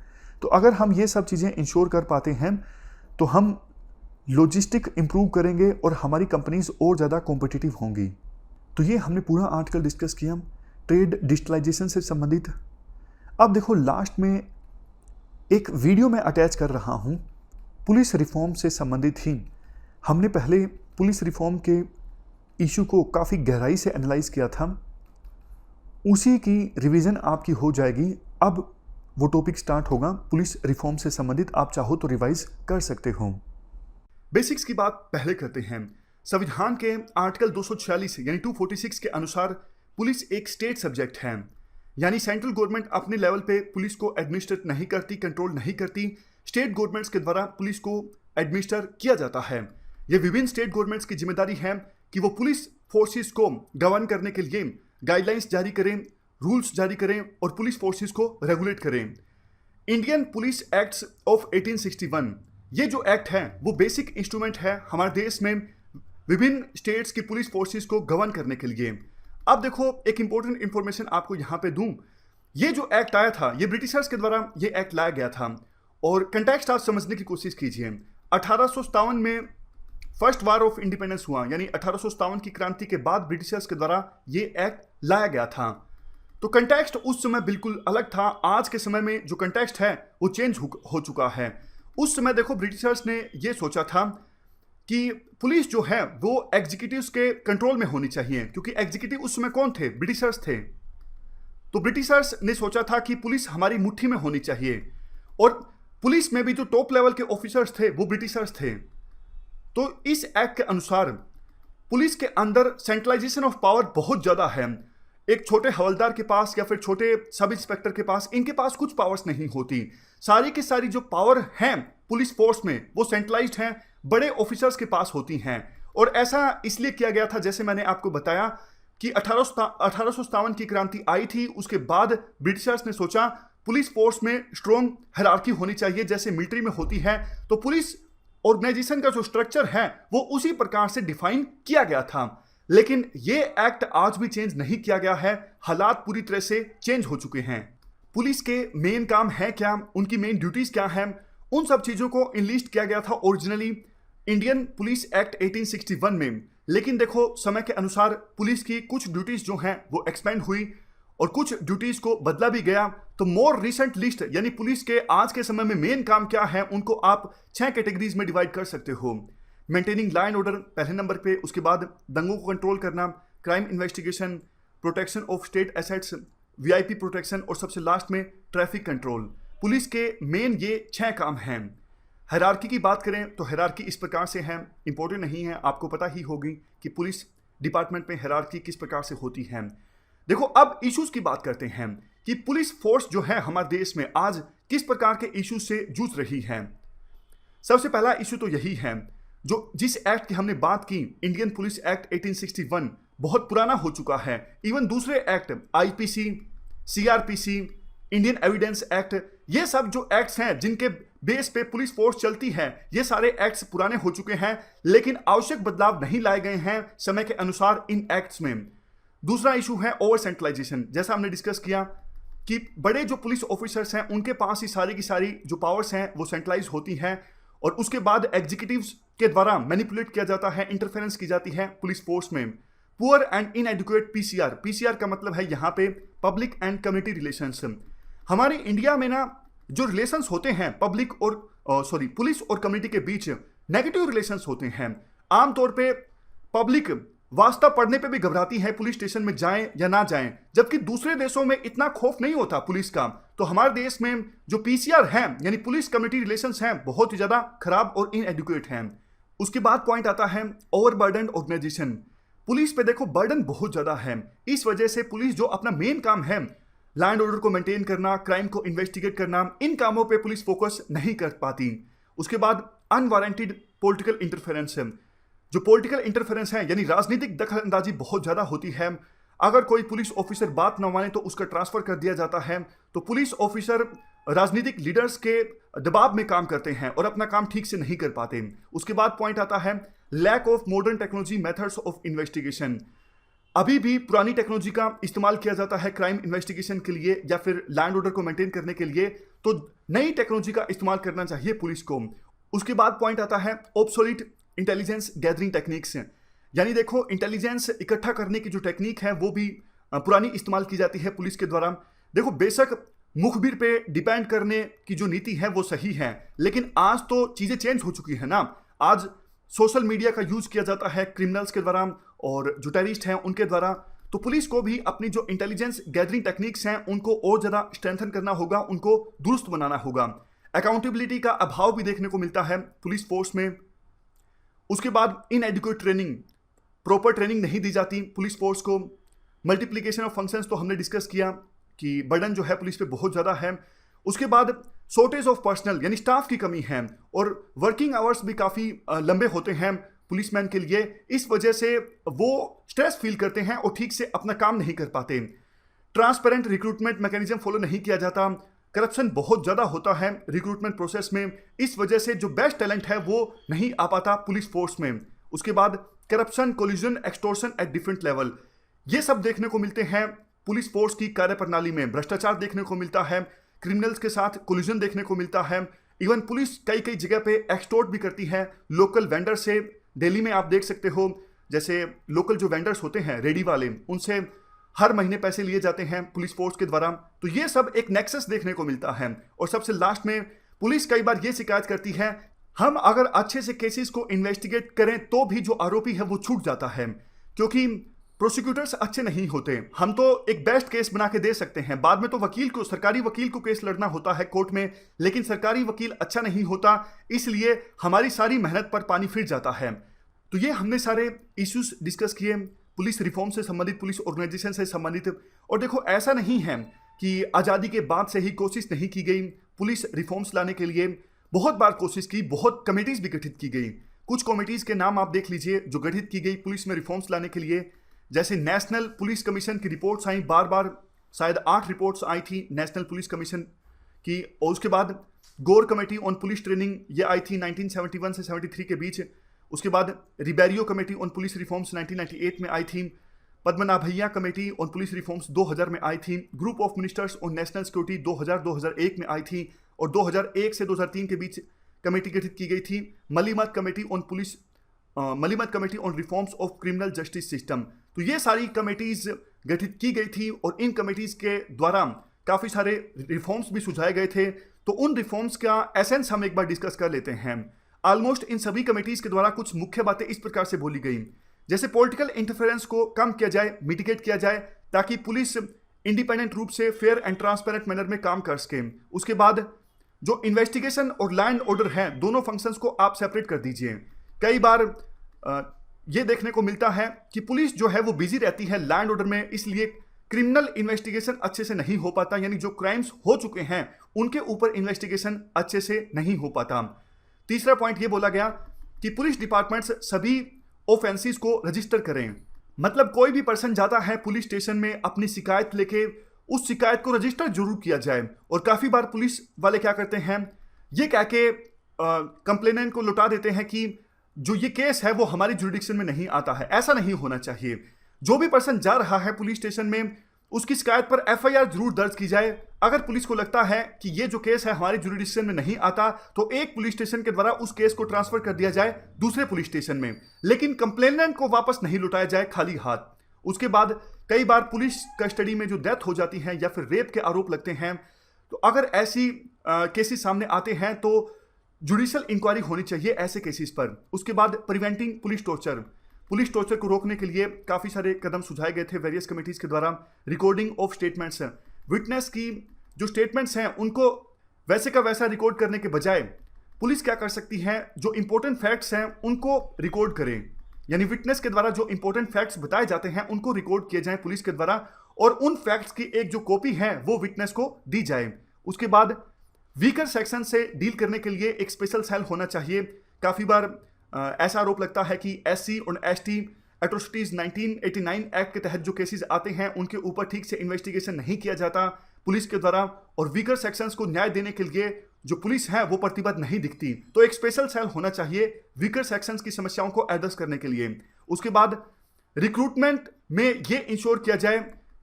तो अगर हम ये सब चीज़ें इंश्योर कर पाते हैं तो हम लॉजिस्टिक इंप्रूव करेंगे और हमारी कंपनीज और ज़्यादा कॉम्पिटिटिव होंगी। तो ये हमने पूरा आर्टिकल डिस्कस किया ट्रेड डिजिटलाइजेशन से संबंधित। अब देखो लास्ट में एक वीडियो में अटैच कर रहा हूँ पुलिस रिफॉर्म से संबंधित ही। हमने पहले पुलिस रिफॉर्म के इशू को काफ़ी गहराई से एनालाइज किया था, उसी की रिवीजन आपकी हो जाएगी। अब वो टॉपिक स्टार्ट होगा पुलिस रिफॉर्म से संबंधित, आप चाहो तो रिवाइज कर सकते हो। बेसिक्स की बात पहले करते हैं। संविधान के आर्टिकल 246 यानी 246 के अनुसार पुलिस एक स्टेट सब्जेक्ट है, यानी सेंट्रल गवर्नमेंट अपने लेवल पे पुलिस को एडमिनिस्ट्रेट नहीं करती, कंट्रोल नहीं करती। स्टेट गवर्नमेंट्स के द्वारा पुलिस को एडमिनिस्टर किया जाता है। ये विभिन्न स्टेट गवर्नमेंट्स की जिम्मेदारी है कि वो पुलिस फोर्सेस को गवर्न करने के लिए गाइडलाइंस जारी करें, रूल्स जारी करें और पुलिस फोर्सेस को रेगुलेट करें। इंडियन पुलिस एक्ट्स ऑफ 1861 ये जो एक्ट है वो बेसिक इंस्ट्रूमेंट है हमारे देश में विभिन्न स्टेट्स की पुलिस फोर्सेस को गवर्न करने के लिए। अब देखो एक इंपॉर्टेंट इंफॉर्मेशन आपको यहाँ पे दूं। ये जो एक्ट आया था ये ब्रिटिशर्स के द्वारा ये एक्ट लाया गया था और कंटेक्स्ट आप समझने की कोशिश कीजिए। 1857 में फर्स्ट वार ऑफ इंडिपेंडेंस हुआ, यानी 1857 की क्रांति के बाद ब्रिटिशर्स के द्वारा ये एक्ट लाया गया था। तो कंटेक्स्ट उस समय बिल्कुल अलग था। आज के समय में जो कंटेक्स्ट है वो चेंज हो चुका है। उस समय देखो ब्रिटिशर्स ने ये सोचा था कि पुलिस जो है वो एग्जीक्यूटिव्स के कंट्रोल में होनी चाहिए, क्योंकि एग्जीक्यूटिव उस समय कौन थे? ब्रिटिशर्स थे। तो ब्रिटिशर्स ने सोचा था कि पुलिस हमारी मुट्ठी में होनी चाहिए और पुलिस में भी जो टॉप लेवल के ऑफिसर्स थे वो ब्रिटिशर्स थे। तो इस एक्ट के अनुसार पुलिस के अंदर सेंट्रलाइजेशन ऑफ पावर बहुत ज़्यादा है। एक छोटे हवलदार के पास या फिर छोटे सब इंस्पेक्टर के पास, इनके पास कुछ पावर्स नहीं होती। सारी की सारी जो पावर हैं पुलिस फोर्स में वो सेंट्रलाइज्ड हैं, बड़े ऑफिसर्स के पास होती हैं। और ऐसा इसलिए किया गया था, जैसे मैंने आपको बताया कि 1857 की क्रांति आई थी, उसके बाद ब्रिटिशर्स ने सोचा पुलिस फोर्स में स्ट्रॉन्ग हायरार्की होनी चाहिए जैसे मिलिट्री में होती है। तो पुलिस ऑर्गेनाइजेशन का जो स्ट्रक्चर है वो उसी प्रकार से डिफाइन किया गया था। लेकिन ये एक्ट आज भी चेंज नहीं किया गया है, हालात पूरी तरह से चेंज हो चुके हैं। पुलिस के मेन काम है क्या, उनकी मेन ड्यूटीज क्या हैं, उन सब चीज़ों को इनलिस्ट किया गया था ओरिजिनली इंडियन पुलिस एक्ट 1861 में। लेकिन देखो समय के अनुसार पुलिस की कुछ ड्यूटीज जो हैं वो एक्सपेंड हुई और कुछ ड्यूटीज को बदला भी गया। तो मोर रिसेंट लिस्ट यानी पुलिस के आज के समय में मेन काम क्या है उनको आप 6 कैटेगरीज में डिवाइड कर सकते हो। मेंटेनिंग लॉ एंड ऑर्डर पहले नंबर पे, उसके बाद दंगों को कंट्रोल करना, crime investigation, protection of state assets, VIP protection और सबसे लास्ट में ट्रैफिक कंट्रोल। पुलिस के मेन ये 6 काम हैं। हायरार्की की बात करें तो हायरार्की इस प्रकार से है, इंपॉर्टेंट नहीं है, आपको पता ही होगी कि पुलिस डिपार्टमेंट में हायरार्की किस प्रकार से होती है। देखो अब इश्यूज की बात करते हैं कि पुलिस फोर्स जो है हमारे देश में आज किस प्रकार के इश्यूज से जूझ रही है। सबसे पहला इशू तो यही है, जो जिस एक्ट की हमने बात की, इंडियन पुलिस एक्ट 1861 बहुत पुराना हो चुका है। इवन दूसरे act IPC, CrPC, Indian evidence act, ये सब जो एक्ट्स हैं जिनके बेस पे पुलिस फोर्स चलती है, ये सारे एक्ट्स पुराने हो चुके हैं, लेकिन आवश्यक बदलाव नहीं लाए गए हैं समय के अनुसार इन एक्ट्स में। दूसरा इशू है ओवर सेंट्रलाइजेशन। जैसा हमने डिस्कस किया कि बड़े जो पुलिस ऑफिसर्स हैं उनके पास ही सारी की सारी जो पावर्स हैं वो सेंट्रलाइज होती हैं, और उसके बाद एग्जीक्यूटिव्स के द्वारा मैनिपुलेट किया जाता है, इंटरफेरेंस की जाती है पुलिस फोर्स में। पुअर एंड इनएडिक्वेट पीसीआर, पीसीआर का मतलब है यहाँ पे पब्लिक एंड कम्युनिटी रिलेशंस। हमारे इंडिया में ना जो रिलेशंस होते हैं पब्लिक और पुलिस और कम्युनिटी के बीच, नेगेटिव रिलेशंस होते हैं। आमतौर पे पब्लिक वास्ता पढ़ने पे भी घबराती है पुलिस स्टेशन में जाएं या ना जाएं, जबकि दूसरे देशों में इतना खौफ नहीं होता पुलिस का। तो हमारे देश में जो पीसीआर हैं यानी पुलिस कम्युनिटी रिलेशंस हैं बहुत ही ज्यादा खराब और इनएडुकेट हैं। उसके बाद पॉइंट आता है ओवरबर्डन ऑर्गेनाइजेशन। पुलिस पे देखो बर्डन बहुत ज्यादा है, इस वजह से पुलिस जो अपना मेन काम है लैंड ऑर्डर को मेंटेन करना, क्राइम को इन्वेस्टिगेट करना, इन कामों पे पुलिस फोकस नहीं कर पाती। उसके बाद अनवारंटेड पॉलिटिकल इंटरफेरेंस है। जो पॉलिटिकल इंटरफेरेंस है यानी राजनीतिक दखल अंदाजी बहुत ज्यादा होती है। अगर कोई पुलिस ऑफिसर बात न माने तो उसका ट्रांसफर कर दिया जाता है। तो पुलिस ऑफिसर राजनीतिक लीडर्स के दबाव में काम करते हैं और अपना काम ठीक से नहीं कर पाते। उसके बाद पॉइंट आता है lack of modern technology methods of investigation. अभी भी पुरानी टेक्नोलॉजी का इस्तेमाल किया जाता है क्राइम इन्वेस्टिगेशन के लिए या फिर लैंड ऑर्डर को मेंटेन करने के लिए, तो नई टेक्नोलॉजी का इस्तेमाल करना चाहिए पुलिस को। उसके बाद पॉइंट आता है ऑब्सोलीट इंटेलिजेंस गैदरिंग टेक्निक्स, यानी देखो इंटेलिजेंस इकट्ठा करने की जो टेक्निक है वो भी पुरानी इस्तेमाल की जाती है पुलिस के द्वारा। देखो बेशक मुखबिर पे डिपेंड करने की जो नीति है वो सही है, लेकिन आज तो चीजें चेंज हो चुकी है ना। आज सोशल मीडिया का यूज किया जाता है क्रिमिनल्स के द्वारा और जो टेररिस्ट हैं उनके द्वारा। तो पुलिस को भी अपनी जो इंटेलिजेंस गैदरिंग टेक्निक्स हैं उनको और ज्यादा स्ट्रेंथन करना होगा, उनको दुरुस्त बनाना होगा। अकाउंटेबिलिटी का अभाव भी देखने को मिलता है पुलिस फोर्स में। उसके बाद इनएडिक्वेट ट्रेनिंग, प्रॉपर ट्रेनिंग नहीं दी जाती पुलिस फोर्स को। मल्टीप्लिकेशन ऑफ फंक्शंस तो हमने डिस्कस किया कि बर्डन जो है पुलिस पे बहुत ज़्यादा है। उसके बाद शॉर्टेज ऑफ पर्सनल यानी स्टाफ की कमी है, और वर्किंग आवर्स भी काफ़ी लंबे होते हैं पुलिसमैन के लिए। इस वजह से वो स्ट्रेस फील करते हैं और ठीक से अपना काम नहीं कर पाते। ट्रांसपेरेंट रिक्रूटमेंट मैकेनिज्म फॉलो नहीं किया जाता। करप्शन बहुत ज़्यादा होता है रिक्रूटमेंट प्रोसेस में, इस वजह से जो बेस्ट टैलेंट है वो नहीं आ पाता पुलिस फोर्स में। उसके बाद corruption, collision, extortion at different level, ये सब देखने को मिलते हैं पुलिस फोर्स की कार्यप्रणाली में। भ्रष्टाचार देखने को मिलता है, क्रिमिनल्स के साथ कोलिजन देखने को मिलता है। इवन पुलिस कई कई जगह पे एक्सटॉर्ट भी करती है लोकल वेंडर से। दिल्ली में आप देख सकते हो जैसे लोकल जो वेंडर्स होते हैं रेडी वाले, उनसे हर महीने पैसे लिए जाते हैं पुलिस फोर्स के द्वारा। तो ये सब एक नेक्सस देखने को मिलता है। और सबसे लास्ट में पुलिस कई बार ये शिकायत करती है हम अगर अच्छे से केसेस को इन्वेस्टिगेट करें तो भी जो आरोपी है वो छूट जाता है, क्योंकि प्रोसिक्यूटर्स अच्छे नहीं होते। हम तो एक बेस्ट केस बना के दे सकते हैं, बाद में तो वकील को, सरकारी वकील को केस लड़ना होता है कोर्ट में, लेकिन सरकारी वकील अच्छा नहीं होता, इसलिए हमारी सारी मेहनत पर पानी फिर जाता है। तो ये हमने सारे इश्यूज डिस्कस किए पुलिस रिफॉर्म से संबंधित, पुलिस ऑर्गेनाइजेशन से संबंधित। और देखो ऐसा नहीं है कि आज़ादी के बाद से ही कोशिश नहीं की गई पुलिस रिफॉर्म्स लाने के लिए। बहुत बार कोशिश की, बहुत कमेटीज भी गठित की गई। कुछ कमेटीज के नाम आप देख लीजिए जो गठित की गई पुलिस में रिफॉर्म्स लाने के लिए। जैसे नेशनल पुलिस कमीशन की रिपोर्ट्स आई, बार बार शायद 8 रिपोर्ट्स आई थी नेशनल पुलिस कमीशन की। और उसके बाद गौर कमेटी ऑन पुलिस ट्रेनिंग, ये आई थी 1971 से 73 के बीच। उसके बाद Ribeiro committee on police reforms 1998 में आई थी। Padmanabhaiah committee on police reforms 2000 में आई थी। Group of ministers on national security 2000-2001 में आई थी। और 2001 से 2003 के बीच कमेटी गठित की गई थी Malimath committee on reforms of criminal justice system. तो ये सारी कमेटीज गठित की गई थी और इन कमेटीज के द्वारा काफ़ी सारे रिफॉर्म्स भी सुझाए गए थे। तो उन रिफॉर्म्स का एसेंस हम एक बार डिस्कस कर लेते हैं। ऑलमोस्ट इन सभी कमेटीज के द्वारा कुछ मुख्य बातें इस प्रकार से बोली गई, जैसे पॉलिटिकल इंटरफेरेंस को कम किया जाए, मिटिगेट किया जाए, ताकि पुलिस इंडिपेंडेंट रूप से फेयर एंड ट्रांसपेरेंट मैनर में काम कर सके। उसके बाद जो इन्वेस्टिगेशन और लैंड ऑर्डर है, दोनों फंक्शंस को आप सेपरेट कर दीजिए। कई बार ये देखने को मिलता है कि पुलिस जो है वो बिजी रहती है लैंड ऑर्डर में, इसलिए क्रिमिनल इन्वेस्टिगेशन अच्छे से नहीं हो पाता, यानी जो क्राइम्स हो चुके हैं उनके ऊपर इन्वेस्टिगेशन अच्छे से नहीं हो पाता। तीसरा पॉइंट ये बोला गया कि पुलिस डिपार्टमेंट्स सभी ऑफेंसेस को रजिस्टर करें। मतलब कोई भी पर्सन जाता है पुलिस स्टेशन में अपनी शिकायत लेके उस शिकायत को रजिस्टर जरूर किया जाए। और काफी बार पुलिस वाले क्या करते हैं, ये कह के कंप्लेनेंट को लौटा देते हैं कि जो ये केस है वो हमारी जुरिडिक्शन में नहीं आता है। ऐसा नहीं होना चाहिए। जो भी पर्सन जा रहा है पुलिस स्टेशन में, उसकी शिकायत पर एफआईआर जरूर दर्ज की जाए। अगर पुलिस को लगता है कि ये जो केस है हमारी जुरिडिक्शन में नहीं आता, तो एक पुलिस स्टेशन के द्वारा उस केस को ट्रांसफर कर दिया जाए दूसरे पुलिस स्टेशन में, लेकिन कंप्लेनेंट को वापस नहीं लौटाया जाए खाली हाथ। उसके बाद कई बार पुलिस कस्टडी में जो डेथ हो जाती है या फिर रेप के आरोप लगते हैं, तो अगर ऐसी केसेस सामने आते हैं तो जुडिशियल इंक्वायरी होनी चाहिए ऐसे केसेस पर। उसके बाद प्रिवेंटिंग पुलिस टॉर्चर को रोकने के लिए काफी सारे कदम सुझाए गए थे वेरियस कमिटीज के द्वारा। रिकॉर्डिंग ऑफ स्टेटमेंट्स, विटनेस की जो स्टेटमेंट्स हैं उनको वैसे का वैसा रिकॉर्ड करने के बजाय पुलिस क्या कर सकती है, जो इंपॉर्टेंट फैक्ट्स हैं उनको रिकॉर्ड करें। यानी विटनेस के द्वारा जो इंपॉर्टेंट फैक्ट्स बताए जाते हैं उनको रिकॉर्ड किए जाएं पुलिस के द्वारा, और उन फैक्ट्स की एक जो कॉपी है वो विटनेस को दी जाए। उसके बाद वीकर सेक्शन से डील करने के लिए एक स्पेशल सेल होना चाहिए। काफी बार ऐसा आरोप लगता है कि एससी और एसटी एट्रोसिटीज 1989 एक्ट के तहत जो केसेस आते हैं उनके ऊपर ठीक से इन्वेस्टिगेशन नहीं किया जाता पुलिस के द्वारा, और वीकर सेक्शंस को न्याय देने के लिए जो पुलिस है वो प्रतिबद्ध नहीं दिखती। तो एक स्पेशल सेल होना चाहिए वीकर सेक्शंस की समस्याओं को एड्रेस करने के लिए। उसके बाद रिक्रूटमेंट में ये इंश्योर किया जाए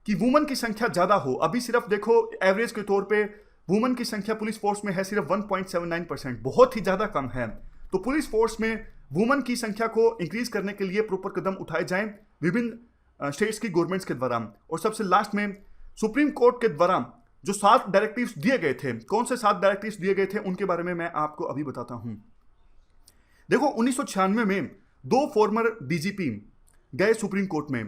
कि वुमन की संख्या ज्यादा हो। अभी सिर्फ देखो एवरेज के तौर पे वुमन की संख्या पुलिस फोर्स में है सिर्फ 1.79%, बहुत ही ज्यादा कम है। तो पुलिस फोर्स में वुमन की संख्या को इंक्रीज करने के लिए प्रॉपर कदम उठाए जाएं विभिन्न स्टेट्स की गवर्नमेंट्स के द्वारा। और सबसे लास्ट में सुप्रीम कोर्ट के द्वारा जो 7 डायरेक्टिव्स दिए गए थे, कौन से 7 डायरेक्टिव्स दिए गए थे उनके बारे में मैं आपको अभी बताता हूं। देखो 1996 में 2 फॉर्मर डीजीपी गए सुप्रीम कोर्ट में।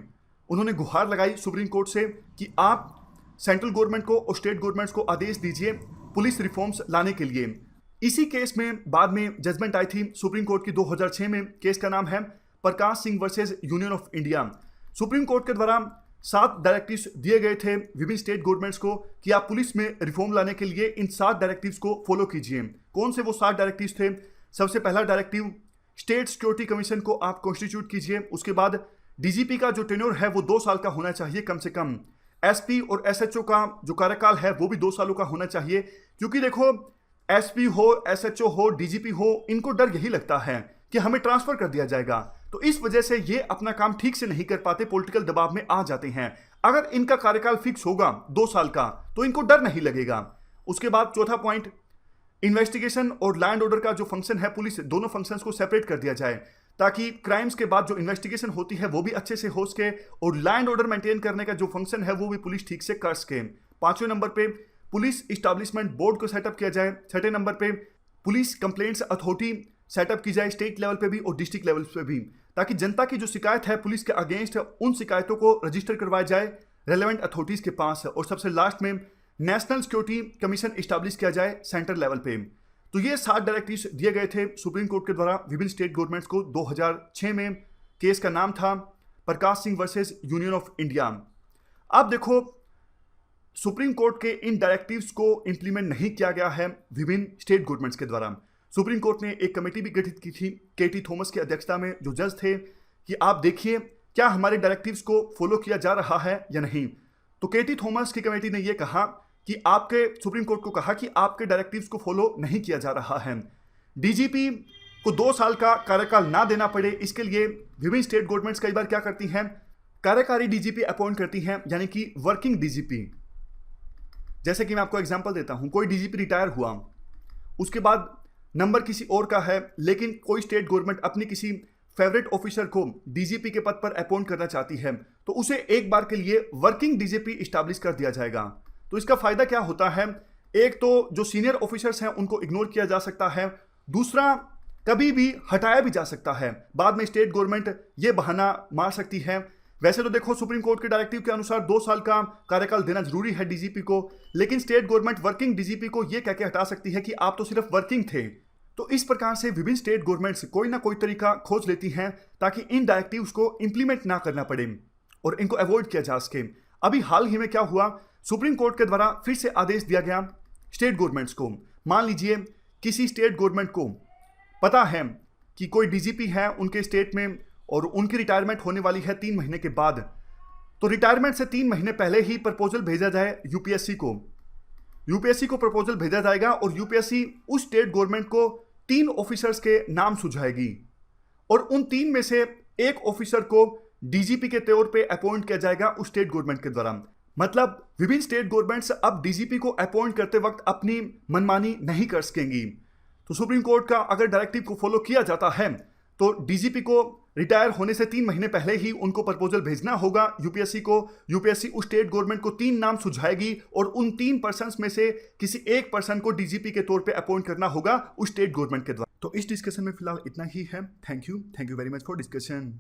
उन्होंने गुहार लगाई सुप्रीम कोर्ट से कि आप सेंट्रल गवर्नमेंट को और स्टेट गवर्नमेंट्स को आदेश दीजिए पुलिस रिफॉर्म्स लाने के लिए। इसी केस में बाद में जजमेंट आई थी सुप्रीम कोर्ट की 2006 में। केस का नाम है Prakash Singh versus union of India. Supreme court के द्वारा 7 डायरेक्टिव्स दिए गए थे विभिन्न स्टेट गवर्नमेंट्स को कि आप पुलिस में रिफॉर्म लाने के लिए इन 7 डायरेक्टिव्स को फॉलो कीजिए। कौन से वो 7 डायरेक्टिव्स थे? सबसे पहला डायरेक्टिव, स्टेट सिक्योरिटी कमीशन को आप कॉन्स्टिट्यूट कीजिए। उसके बाद डीजीपी का जो टेन्योर है वो 2 साल का होना चाहिए कम से कम। एसपी और एसएचओ का जो कार्यकाल है वो भी 2 सालों का होना चाहिए, क्योंकि देखो एसपी हो, एसएचओ हो, डीजीपी हो, इनको डर यही लगता है कि हमें ट्रांसफर कर दिया जाएगा। तो इस वजह से ये अपना काम ठीक से नहीं कर पाते, पॉलिटिकल दबाव में आ जाते हैं। अगर इनका कार्यकाल फिक्स होगा 2 साल का तो इनको डर नहीं लगेगा। उसके बाद चौथा पॉइंट, इन्वेस्टिगेशन और लैंड ऑर्डर का जो फंक्शन है पुलिस, दोनों फंक्शंस को सेपरेट कर दिया जाए ताकि क्राइम्स के बाद जो इन्वेस्टिगेशन होती है वो भी अच्छे से हो सके और लैंड ऑर्डर मेंटेन करने का जो फंक्शन है वो भी पुलिस ठीक से कर सके। 5वें नंबर पे पुलिस इस्टेब्लिशमेंट बोर्ड को सेटअप किया जाए। 6ठे नंबर पे पुलिस कंप्लेंट्स अथॉरिटी सेटअप की जाए स्टेट लेवल पे भी और डिस्ट्रिक्ट लेवल पे भी, ताकि जनता की जो शिकायत है पुलिस के अगेंस्ट उन शिकायतों को रजिस्टर करवाया जाए रेलेवेंट अथॉरिटीज के पास। और सबसे लास्ट में नेशनल सिक्योरिटी कमीशन इस्टेब्लिश किया जाए सेंट्रल लेवल पे। तो ये 7 डायरेक्टिव्स दिए गए थे सुप्रीम कोर्ट के द्वारा विभिन्न स्टेट गवर्नमेंट्स को 2006 में। केस का नाम था Prakash Singh versus union of India. अब देखो सुप्रीम कोर्ट के इन डायरेक्टिव्स को इंप्लीमेंट नहीं किया गया है विभिन्न स्टेट गवर्नमेंट्स के द्वारा। सुप्रीम कोर्ट ने एक कमेटी भी गठित की थी केटी थॉमस की अध्यक्षता में, जो जज थे, कि आप देखिए क्या हमारे डायरेक्टिव्स को फॉलो किया जा रहा है या नहीं। तो केटी थॉमस की कमेटी ने यह कहा कि आपके सुप्रीम कोर्ट को कहा कि आपके डायरेक्टिव्स को फॉलो नहीं किया जा रहा है। डीजीपी को 2 साल का कार्यकाल ना देना पड़े, इसके लिए विभिन्न स्टेट गवर्नमेंट्स कई बार क्या करती हैं, कार्यकारी डीजीपी अपॉइंट करती हैं, यानी कि वर्किंग डीजीपी। जैसे कि मैं आपको एग्जांपल देता हूं, कोई डीजीपी रिटायर हुआ, उसके बाद नंबर किसी और का है, लेकिन कोई स्टेट गवर्नमेंट अपनी किसी फेवरेट ऑफिसर को डीजीपी के पद पर अपॉइंट करना चाहती है, तो उसे एक बार के लिए वर्किंग डीजीपी इस्टेब्लिश कर दिया जाएगा। तो इसका फायदा क्या होता है, एक तो जो सीनियर ऑफिसर्स हैं उनको इग्नोर किया जा सकता है, दूसरा कभी भी हटाया भी जा सकता है। बाद में स्टेट गवर्नमेंट ये बहाना मार सकती है। वैसे तो देखो सुप्रीम कोर्ट के डायरेक्टिव के अनुसार 2 साल का कार्यकाल देना जरूरी है डीजीपी को, लेकिन स्टेट गवर्नमेंट वर्किंग डीजीपी को यह कह के हटा सकती है कि आप तो सिर्फ वर्किंग थे। तो इस प्रकार से विभिन्न स्टेट गवर्नमेंट्स कोई ना कोई तरीका खोज लेती हैं ताकि इन डायरेक्टिव्स को इंप्लीमेंट ना करना पड़े और इनको अवॉइड किया जा सके। अभी हाल ही में क्या हुआ, सुप्रीम कोर्ट के द्वारा फिर से आदेश दिया गया स्टेट गवर्नमेंट्स को। मान लीजिए किसी स्टेट गवर्नमेंट को पता है कि कोई डीजीपी है उनके स्टेट में और उनकी रिटायरमेंट होने वाली है 3 महीने के बाद, तो रिटायरमेंट से 3 महीने पहले ही प्रपोजल भेजा जाए यूपीएससी को प्रपोजल भेजा जाएगा और यूपीएससी उस स्टेट गवर्नमेंट को 3 ऑफिसर्स के नाम सुझाएगी और उन 3 में से एक ऑफिसर को डीजीपी के तौर पे अपॉइंट किया जाएगा उस स्टेट गवर्नमेंट के द्वारा। मतलब विभिन्न स्टेट गवर्नमेंट्स अब डीजीपी को अपॉइंट करते वक्त अपनी मनमानी नहीं कर सकेंगी। तो सुप्रीम कोर्ट का अगर डायरेक्टिव को फॉलो किया जाता है तो डीजीपी को रिटायर होने से 3 महीने पहले ही उनको प्रपोजल भेजना होगा यूपीएससी को। यूपीएससी उस स्टेट गवर्नमेंट को 3 नाम सुझाएगी और उन 3 पर्सन्स में से किसी एक पर्सन को डीजीपी के तौर पे अपॉइंट करना होगा उस स्टेट गवर्नमेंट के द्वारा। तो इस डिस्कशन में फिलहाल इतना ही है। Thank you very much for discussion.